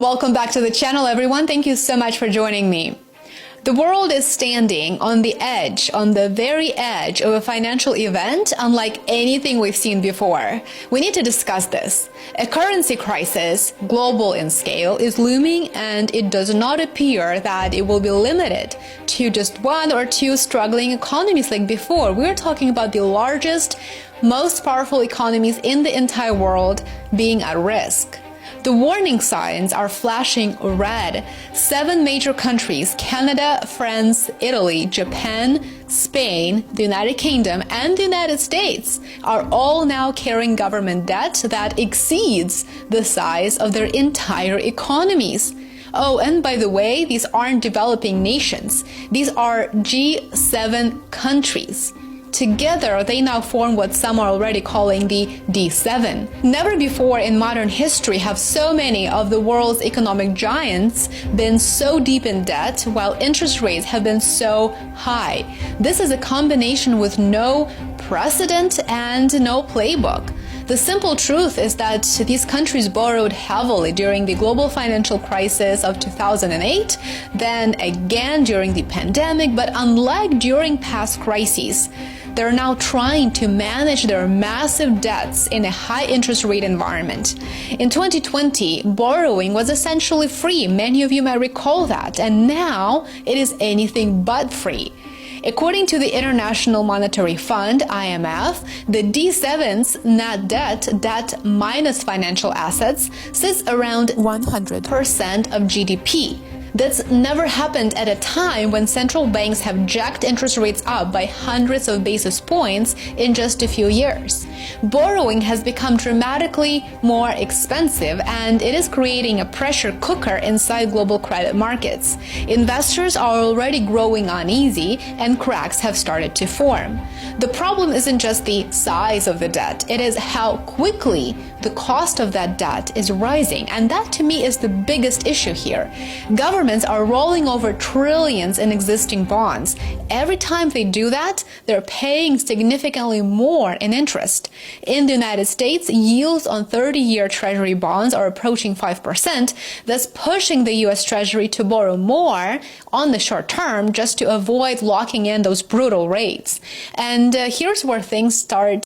Welcome back to the channel, everyone. Thank you so much for joining me. The world is standing on the edge, on the very edge of a financial event unlike anything we've seen before. We need to discuss this. A currency crisis, global in scale, is looming, and it does not appear that it will be limited to just one or two struggling economies like before. We're talking about the largest, most powerful economies in the entire world being at risk. The warning signs are flashing red. 7 major countries, Canada, France, Italy, Japan, Spain, the United Kingdom, and the United States, are all now carrying government debt that exceeds the size of their entire economies. Oh, and by the way, these aren't developing nations. These are G7 countries. Together, they now form what some are already calling the D7. Never before in modern history have so many of the world's economic giants been so deep in debt, while interest rates have been so high. This is a combination with no precedent and no playbook. The simple truth is that these countries borrowed heavily during the global financial crisis of 2008, then again during the pandemic, but unlike during past crises, they're now trying to manage their massive debts in a high interest rate environment. In 2020, borrowing was essentially free. Many of you might recall that, and now it is anything but free. According to the International Monetary Fund, IMF, the D7's net debt minus financial assets, sits around 100% of GDP. That's never happened at a time when central banks have jacked interest rates up by hundreds of basis points in just a few years. Borrowing has become dramatically more expensive, and it is creating a pressure cooker inside global credit markets. Investors are already growing uneasy, and cracks have started to form. The problem isn't just the size of the debt, it is how quickly the cost of that debt is rising, and that to me is the biggest issue here. Governments are rolling over trillions in existing bonds. Every time they do that, they're paying significantly more in interest. In the United States, yields on 30-year Treasury bonds are approaching 5%, thus pushing the U.S. Treasury to borrow more on the short term just to avoid locking in those brutal rates. And here's where things start